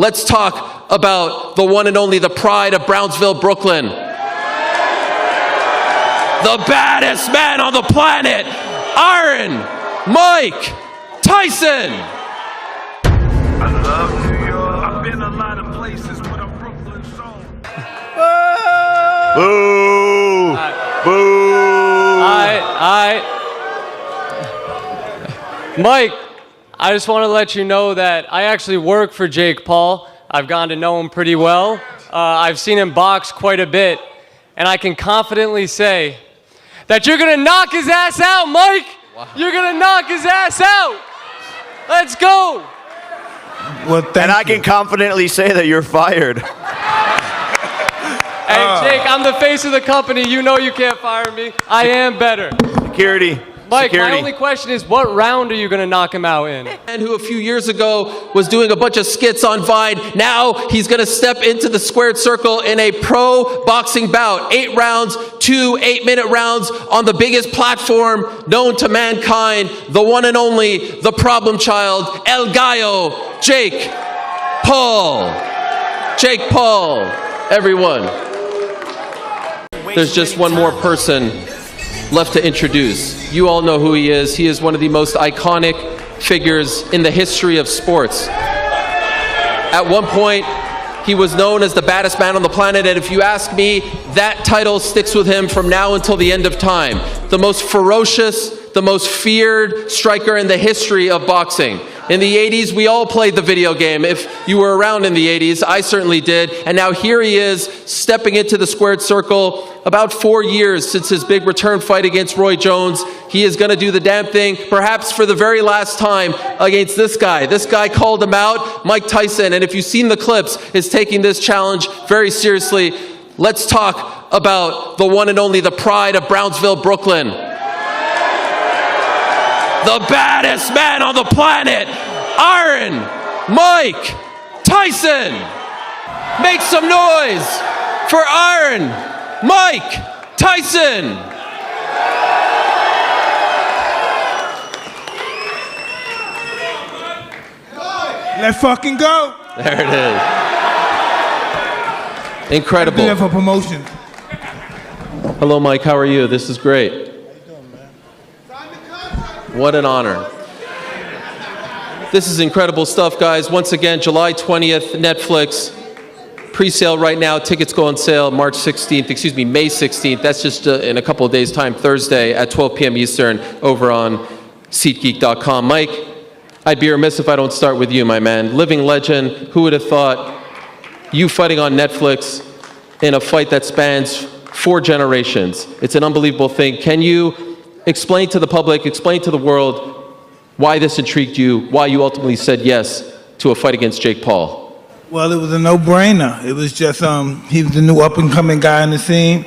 let's talk about the one and only, the pride of Brownsville, Brooklyn. The baddest man on the planet, Iron Mike Tyson. I love New York. I've been a lot of places, but I'm Brooklyn soul. Boo! Boo! Mike, I just want to let you know that I actually work for Jake Paul. I've gotten to know him pretty well. I've seen him box quite a bit, and I can confidently say that you're going to knock his ass out, Mike! Wow. You're going to knock his ass out! Let's go! Well, and I can confidently say that you're fired. Hey, Jake, I'm the face of the company. You know you can't fire me. I am better. Security. Mike, Security. my only question is, what round are you going to knock him out in? And who a few years ago was doing a bunch of skits on Vine. Now he's going to step into the squared circle in a pro boxing bout. 8 rounds, 2 8-minute rounds on the biggest platform known to mankind. The one and only, the problem child, El Gallo, Jake Paul. Jake Paul, everyone. There's just one more person left to introduce. You all know who he is. He is one of the most iconic figures in the history of sports. At one point, he was known as the baddest man on the planet, and if you ask me, that title sticks with him from now until the end of time. The most ferocious, the most feared striker in the history of boxing. In the 80s, we all played the video game. If you were around in the 80s, I certainly did. And now here he is, stepping into the squared circle. About 4 years since his big return fight against Roy Jones. He is going to do the damn thing, perhaps for the very last time, against this guy. This guy called him out, Mike Tyson. And if you've seen the clips, is taking this challenge very seriously. Let's talk about the one and only, the pride of Brownsville, Brooklyn. The baddest man on the planet, Iron Mike Tyson. Make some noise for Iron Mike Tyson. Let's fucking go. There it is. Incredible. Do that for promotion. Hello, Mike. How are you? This is great. What an honor. This is incredible stuff, guys. Once again, July 20th, Netflix. Pre-sale right now. Tickets go on sale May 16th. That's just in a couple of days' time, Thursday at 12 p.m. Eastern over on SeatGeek.com. Mike, I'd be remiss if I don't start with you, my man. Living legend. Who would have thought you fighting on Netflix in a fight that spans 4 generations? It's an unbelievable thing. Can you explain to the public, explain to the world why this intrigued you, why you ultimately said yes to a fight against Jake Paul? Well, it was a no-brainer. It was just, he was the new up-and-coming guy in the scene,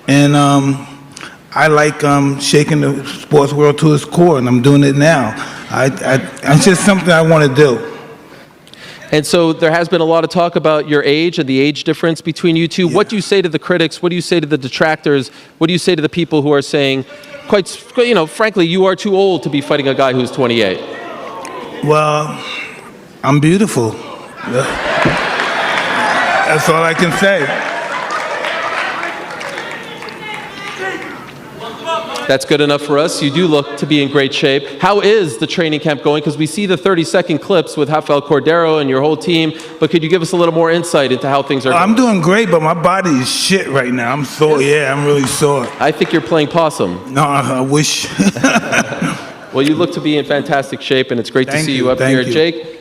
and I like shaking the sports world to its core, and I'm doing it now. It's just something I want to do. And so there has been a lot of talk about your age and the age difference between you two. Yeah. What do you say to the critics? What do you say to the detractors? What do you say to the people who are saying, frankly, you are too old to be fighting a guy who's 28? Well, I'm beautiful. That's all I can say. That's good enough for us. You do look to be in great shape. How is the training camp going? Because we see the 30-second clips with Rafael Cordero and your whole team, but could you give us a little more insight into how things are going? I'm doing great, but my body is shit right now. I'm sore. Yeah, I'm really sore. I think you're playing possum. No, I wish. Well, you look to be in fantastic shape, and it's great to see you up here. Jake,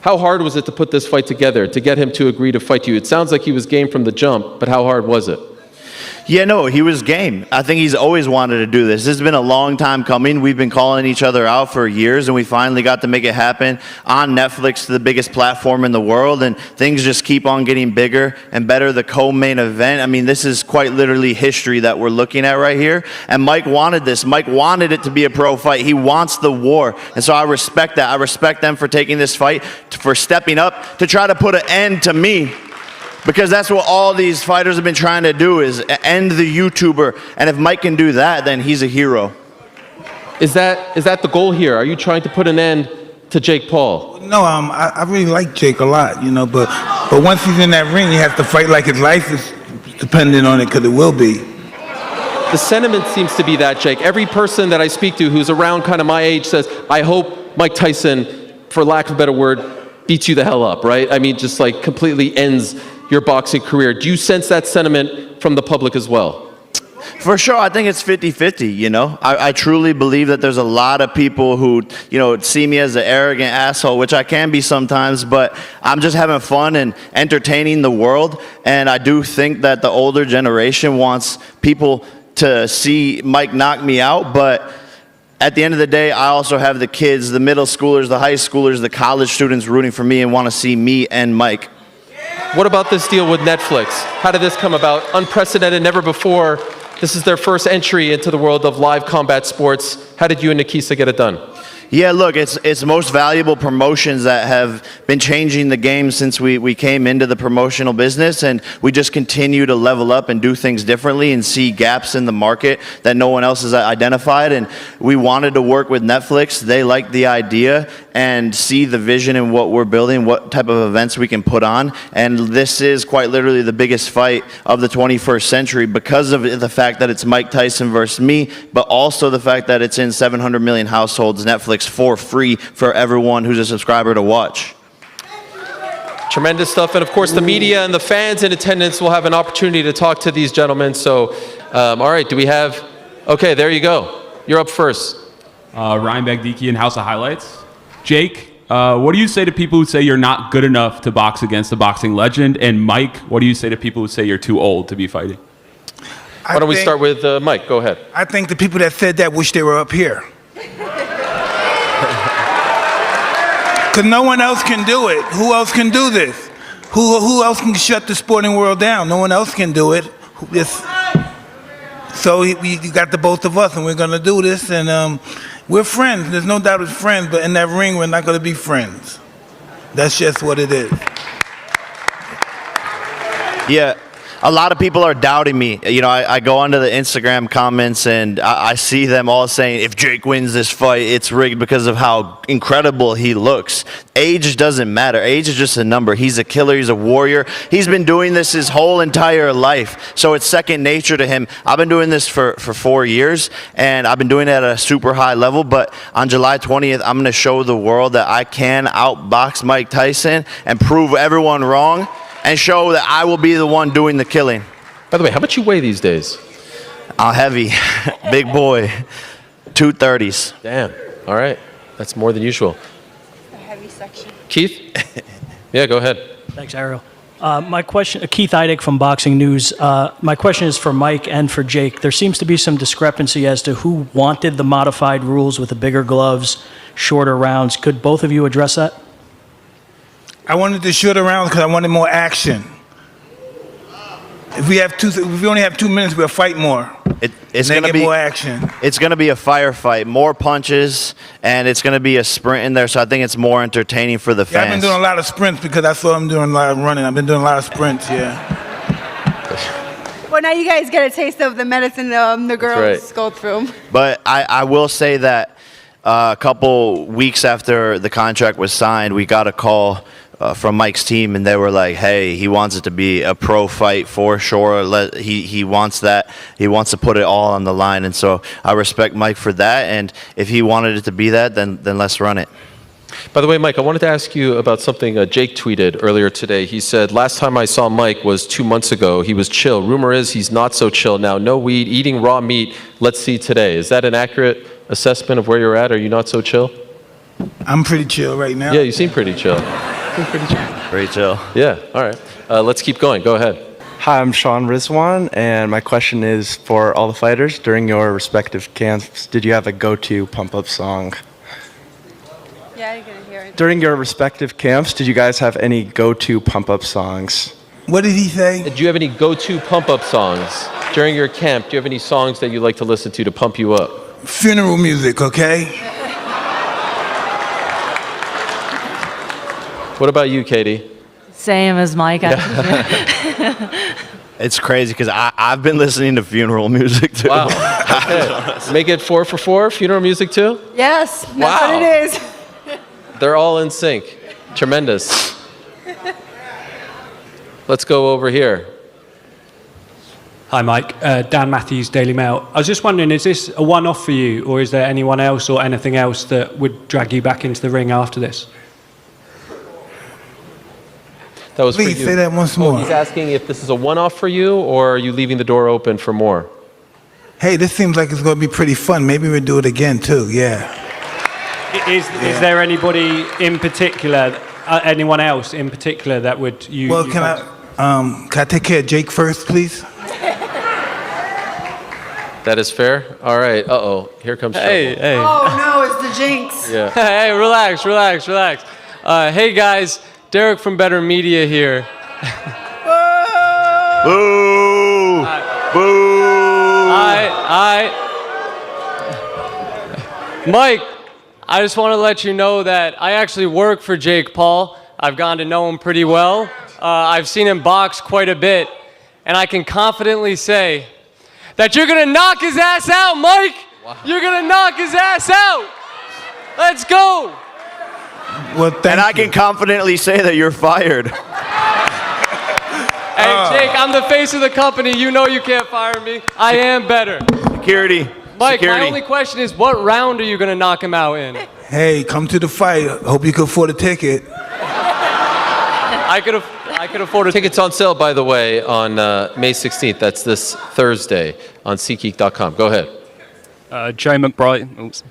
how hard was it to put this fight together, to get him to agree to fight you? It sounds like he was game from the jump, but how hard was it? Yeah, no, he was game. I think he's always wanted to do this. This has been a long time coming. We've been calling each other out for years, and we finally got to make it happen on Netflix, the biggest platform in the world, and things just keep on getting bigger and better. The co-main event, I mean, this is quite literally history that we're looking at right here, and Mike wanted this. Mike wanted it to be a pro fight. He wants the war, and so I respect that. I respect them for taking this fight, for stepping up to try to put an end to me. Because that's what all these fighters have been trying to do, is end the YouTuber. And if Mike can do that, then he's a hero. Is that the goal here? Are you trying to put an end to Jake Paul? No, I really like Jake a lot, you know, but once he's in that ring, he has to fight like his life is dependent on it, because it will be. The sentiment seems to be that, Jake. Every person that I speak to who's around kind of my age says, I hope Mike Tyson, for lack of a better word, beats you the hell up, right? I mean, just like completely ends your boxing career. Do you sense that sentiment from the public as well? For sure, I think it's 50-50, you know. I truly believe that there's a lot of people who, you know, see me as an arrogant asshole, which I can be sometimes, but I'm just having fun and entertaining the world. And I do think that the older generation wants people to see Mike knock me out, but at the end of the day, I also have the kids, the middle schoolers, the high schoolers, the college students rooting for me and want to see me and Mike. What about this deal with Netflix? How did this come about? Unprecedented, never before. This is their first entry into the world of live combat sports. How did you and Nikisa get it done? Yeah, look, it's most valuable promotions that have been changing the game since we came into the promotional business, and we just continue to level up and do things differently and see gaps in the market that no one else has identified. And we wanted to work with Netflix. They liked the idea and see the vision in what we're building, what type of events we can put on. And this is quite literally the biggest fight of the 21st century because of the fact that it's Mike Tyson versus me, but also the fact that it's in 700 million households, Netflix, for free for everyone who's a subscriber to watch. Tremendous stuff. And of course, the media and the fans in attendance will have an opportunity to talk to these gentlemen. So, all right, do we have, okay, there you go. You're up first. Ryan Bagdiki in House of Highlights. Jake, what do you say to people who say you're not good enough to box against a boxing legend? And Mike, what do you say to people who say you're too old to be fighting? Why don't we start with Mike? Go ahead. I think the people that said that wish they were up here. Because no one else can do it. Who else can do this? Who else can shut the sporting world down? No one else can do it. So we got the both of us, and we're going to do this. And we're friends. There's no doubt it's friends. But in that ring, we're not going to be friends. That's just what it is. Yeah. A lot of people are doubting me. You know, I go onto the Instagram comments and I see them all saying, if Jake wins this fight, it's rigged because of how incredible he looks. Age doesn't matter. Age is just a number. He's a killer. He's a warrior. He's been doing this his whole entire life. So it's second nature to him. I've been doing this for 4 years, and I've been doing it at a super high level. But on July 20th, I'm going to show the world that I can outbox Mike Tyson and prove everyone wrong, and show that I will be the one doing the killing. By the way, how much you weigh these days? I'm heavy. Big boy. 230s. Damn. All right. That's more than usual. The heavy section. Keith? Yeah, go ahead. Thanks, Ariel. My question, Keith Eidig from Boxing News. My question is for Mike and for Jake. There seems to be some discrepancy as to who wanted the modified rules with the bigger gloves, shorter rounds. Could both of you address that? I wanted the shorter rounds because I wanted more action. If we only have 2 minutes, we'll fight more. It's going to be more action. It's going to be a firefight, more punches, and it's going to be a sprint in there. So I think it's more entertaining for the Yeah, I've been fans. doing a lot of sprints because I saw them doing a lot of running. I've been doing a lot of sprints. Yeah. Well, now you guys get a taste of the medicine the girls right. go through. But I will say that a couple weeks after the contract was signed, we got a call from Mike's team, and they were like, hey, he wants it to be a pro fight for sure. He wants that. He wants to put it all on the line. And so I respect Mike for that. And if he wanted it to be that, then let's run it. By the way, Mike, I wanted to ask you about something Jake tweeted earlier today. He said, last time I saw Mike was 2 months ago. He was chill. Rumor is he's not so chill now. No weed, eating raw meat. Let's see today. Is that an accurate assessment of where you're at? Are you not so chill? I'm pretty chill right now. Yeah, you seem pretty chill. Very chill. Yeah, all right. Let's keep going. Go ahead. Hi, I'm Sean Rizwan, and my question is for all the fighters. During your respective camps, did you have a go-to pump-up song? Yeah, you're going to hear it. During your respective camps, did you guys have any go-to pump-up songs? What did he say? Do you have any go-to pump-up songs during your camp? Do you have any songs that you like to listen to pump you up? Funeral music, okay? What about you, Katie? Same as Mike. It's crazy because I've been listening to funeral music too. Wow. Okay. Make it 4 for 4, funeral music too? Yes, that's Wow. what it is. They're all in sync. Tremendous. Let's go over here. Hi, Mike. Dan Matthews, Daily Mail. I was just wondering, is this a one-off for you, or is there anyone else or anything else that would drag you back into the ring after this? That was Please for you. say that once more. He's asking if this is a one-off for you, or are you leaving the door open for more? Hey, this seems like it's going to be pretty fun. Maybe we'll do it again, too. Yeah. Is there anybody in particular, anyone else in particular that would you? Well, you can I take care of Jake first, please? That is fair. All right. Uh-oh. Here comes trouble. Hey. Oh no, it's the jinx. Yeah. Hey, relax. Hey guys, Derek from Better Media here. Boo! Boo! Mike, I just want to let you know that I actually work for Jake Paul. I've gotten to know him pretty well. I've seen him box quite a bit, and I can confidently say that you're gonna knock his ass out, Mike. Wow. You're gonna knock his ass out. Let's go. Well, thank And I you. can confidently say that you're fired. Hey, Jake, I'm the face of the company. You know you can't fire me. I am better. Security. Mike, Security. my only question is, what round are you gonna knock him out in? Hey, come to the fight. Hope you can afford a ticket. I could afford a ticket. Tickets on sale, by the way, on May 16th. That's this Thursday on SeatGeek.com. Go ahead. Joe McBride. Oops,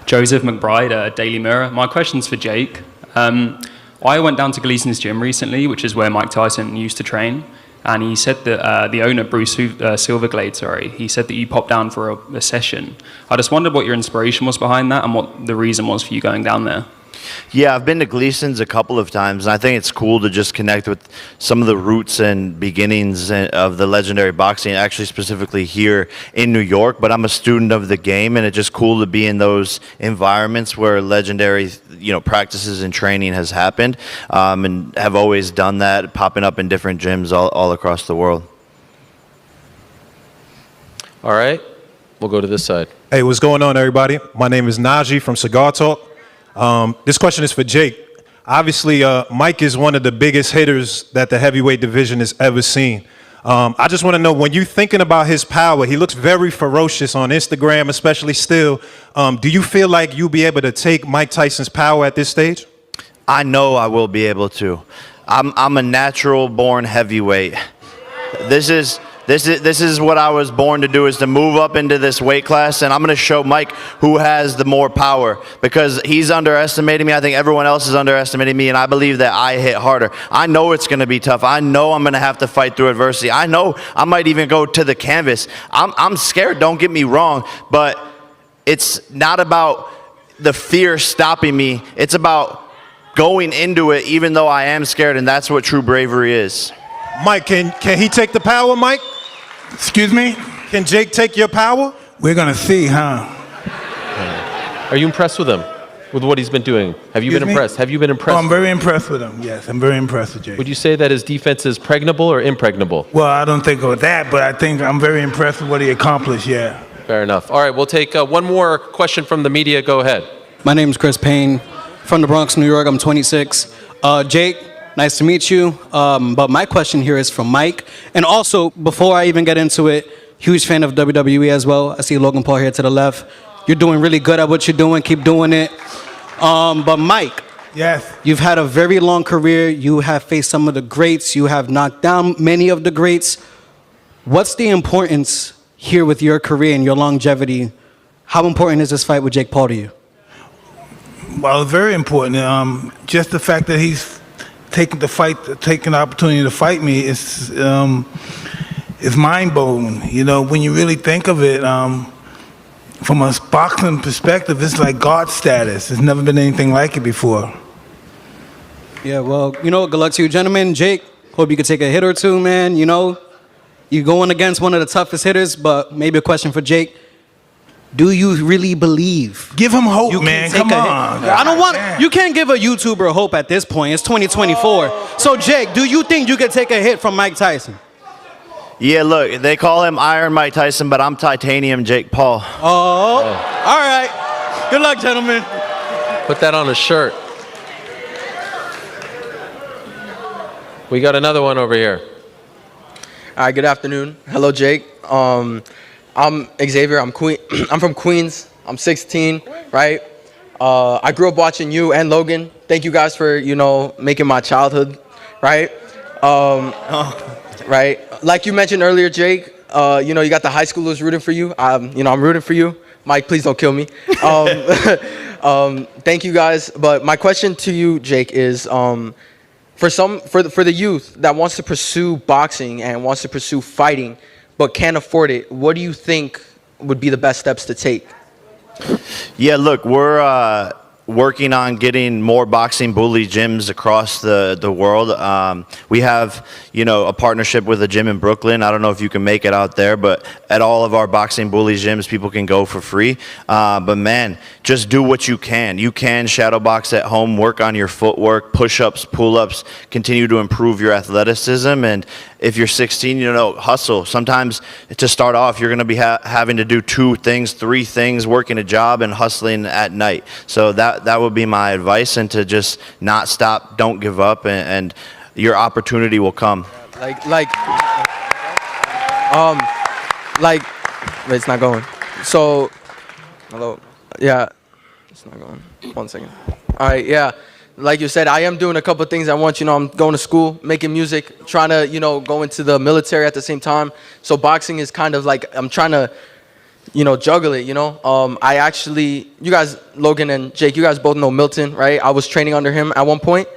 Joseph McBride, Daily Mirror. My question's for Jake. I went down to Gleason's gym recently, which is where Mike Tyson used to train, and he said that the owner, Bruce Silverglade, he said that you popped down for a session. I just wondered what your inspiration was behind that and what the reason was for you going down there. Yeah, I've been to Gleason's a couple of times, and I think it's cool to just connect with some of the roots and beginnings of the legendary boxing, actually specifically here in New York. But I'm a student of the game, and it's just cool to be in those environments where legendary, practices and training has happened, and have always done that, popping up in different gyms all across the world. All right. We'll go to this side. Hey, what's going on, everybody? My name is Najee from Cigar Talk. This question is for Jake. Obviously, Mike is one of the biggest hitters that the heavyweight division has ever seen. I just want to know, when you're thinking about his power, he looks very ferocious on Instagram, especially still. Do you feel like you'll be able to take Mike Tyson's power at this stage? I know I will be able to. I'm a natural-born heavyweight. This is what I was born to do, is to move up into this weight class, and I'm going to show Mike who has the more power, because he's underestimating me. I think everyone else is underestimating me, and I believe that I hit harder. I know it's going to be tough. I know I'm going to have to fight through adversity. I know I might even go to the canvas. I'm scared, don't get me wrong, but it's not about the fear stopping me. It's about going into it even though I am scared, and that's what true bravery is. Mike, can he take the power, Mike? Excuse me? Can Jake take your power? We're going to see, huh? Are you impressed with him? With what he's been doing? Have you been impressed? Have you been impressed? Oh, I'm very impressed with him. Yes, I'm very impressed with Jake. Would you say that his defense is pregnable or impregnable? Well, I don't think of that, but I think I'm very impressed with what he accomplished, yeah. Fair enough. All right, we'll take one more question from the media. Go ahead. My name is Chris Payne, from the Bronx, New York. I'm 26. Jake, nice to meet you. But my question here is from Mike. And also, before I even get into it, huge fan of WWE as well. I see Logan Paul here to the left. You're doing really good at what you're doing. Keep doing it. But Mike, yes, you've had a very long career. You have faced some of the greats. You have knocked down many of the greats. What's the importance here with your career and your longevity? How important is this fight with Jake Paul to you? Well, it's very important. Just the fact that he's taking the opportunity to fight me is mind-blowing. When you really think of it, from a boxing perspective, it's like God status. There's never been anything like it before. Yeah, well, good luck to you, gentlemen. Jake, hope you could take a hit or two, man. You're going against one of the toughest hitters, but maybe a question for Jake. Do you really believe? Give him hope, man. Come on. I don't want. You can't give a YouTuber hope at this point. It's 2024. So, Jake, do you think you could take a hit from Mike Tyson? Yeah, look, they call him Iron Mike Tyson, but I'm Titanium Jake Paul. Oh, all right. Good luck, gentlemen. Put that on a shirt. We got another one over here. All right, good afternoon. Hello, Jake. I'm Xavier. I'm from Queens. I'm 16, right? I grew up watching you and Logan. Thank you guys for, making my childhood, right? Right. Like you mentioned earlier, Jake, you got the high schoolers rooting for you. I'm rooting for you. Mike, please don't kill me. Thank you guys. But my question to you, Jake, is for the youth that wants to pursue boxing and wants to pursue fighting but can't afford it, what do you think would be the best steps to take? Yeah, look, we're working on getting more boxing bully gyms across the world. We have, a partnership with a gym in Brooklyn. I don't know if you can make it out there, but at all of our boxing bully gyms, people can go for free. But man, just do what you can. You can shadow box at home, work on your footwork, push-ups, pull-ups, continue to improve your athleticism. And if you're 16, hustle. Sometimes to start off, you're going to be having to do 2 things, 3 things, working a job and hustling at night. So that would be my advice, and to just not stop, don't give up, and your opportunity will come. Wait, it's not going. So, hello. Yeah, it's not going. 1 second. All right, yeah. Like you said, I am doing a couple of things at once. I'm going to school, making music, trying to, go into the military at the same time. So boxing is kind of like, I'm trying to, juggle it, I actually, you guys, Logan and Jake, you guys both know Milton, right? I was training under him at one point.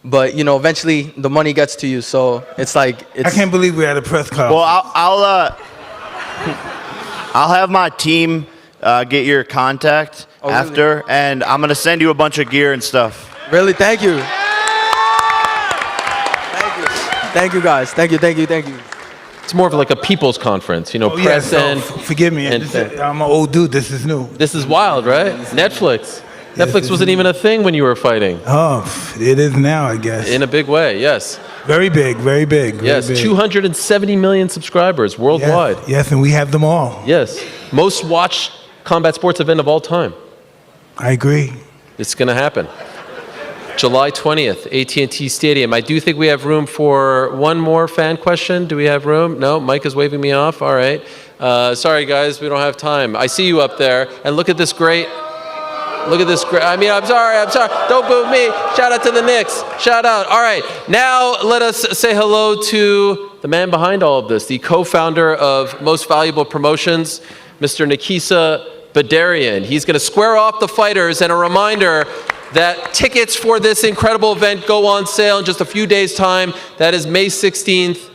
But, eventually the money gets to you. So it's like, I can't believe we're at a press conference. Well, I'll have my team get your contact after, really? And I'm going to send you a bunch of gear and stuff. Really? Thank you. Thank you, guys. Thank you. It's more of like a people's conference, press and... Forgive me, I'm an old dude. This is new. This is wild, right? Netflix. Netflix wasn't even a thing when you were fighting. Oh, it is now, I guess. In a big way, yes. Very big, very big. Yes, 270 million subscribers worldwide. Yes, and we have them all. Yes. Most watched combat sports event of all time. I agree. It's going to happen. July 20th, AT&T Stadium. I do think we have room for one more fan question. Do we have room? No, Mike is waving me off. All right. Sorry, guys, we don't have time. I see you up there. And look at this great... I'm sorry. Don't boo me. Shout out to the Knicks. Shout out. All right. Now let us say hello to the man behind all of this, the co-founder of Most Valuable Promotions, Mr. Nikisa Badarian. He's going to square off the fighters, and a reminder that tickets for this incredible event go on sale in just a few days' time. That is May 16th.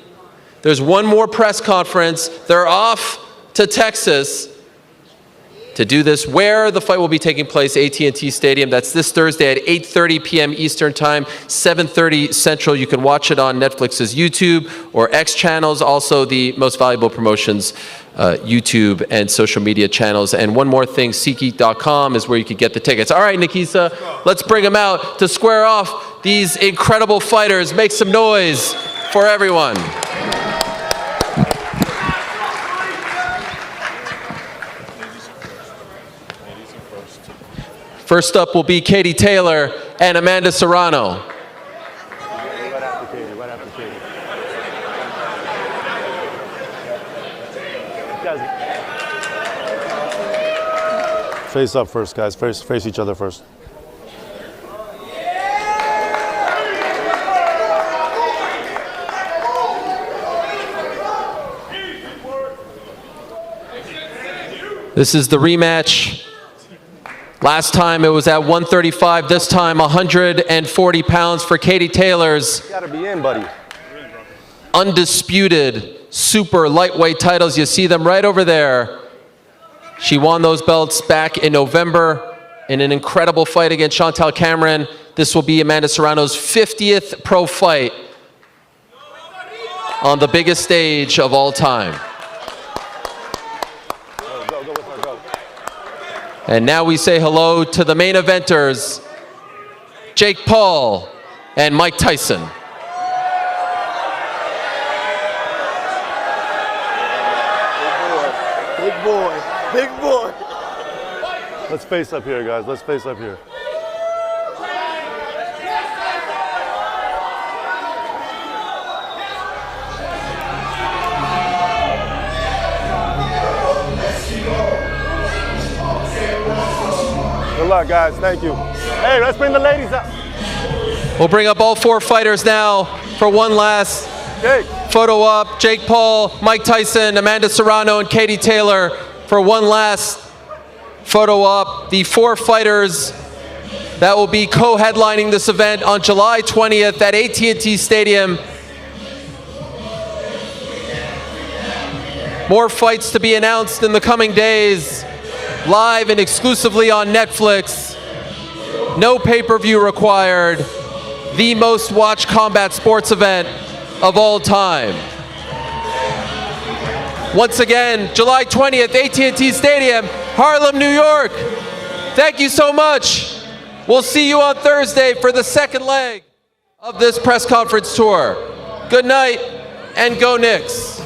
There's one more press conference. They're off to Texas to do this, where the fight will be taking place, AT&T Stadium. That's this Thursday at 8:30 p.m. Eastern Time, 7:30 Central. You can watch it on Netflix's YouTube or X channels, also the Most Valuable Promotions YouTube and social media channels. And one more thing, SeatGeek.com is where you could get the tickets. All right, Nikisa, let's bring them out to square off these incredible fighters. Make some noise for everyone. First up will be Katie Taylor and Amanda Serrano. Face up first, guys. Face each other first. This is the rematch. Last time it was at 135, this time 140 pounds for Katie Taylor's Gotta be in, buddy. undisputed super lightweight titles. You see them right over there. She won those belts back in November in an incredible fight against Chantel Cameron. This will be Amanda Serrano's 50th pro fight on the biggest stage of all time. And now we say hello to the main eventers, Jake Paul and Mike Tyson. Big boy, big boy. Let's face up here, guys. Let's face up here. Good luck, guys. Thank you. Hey, let's bring the ladies up. We'll bring up all 4 fighters now for one last photo op. Jake Paul, Mike Tyson, Amanda Serrano, and Katie Taylor for one last photo op. The 4 fighters that will be co-headlining this event on July 20th at AT&T Stadium. More fights to be announced in the coming days, live and exclusively on Netflix. No pay-per-view required. The most watched combat sports event of all time. Once again, July 20th, AT&T Stadium, Harlem, New York. Thank you so much. We'll see you on Thursday for the second leg of this press conference tour. Good night and go Knicks.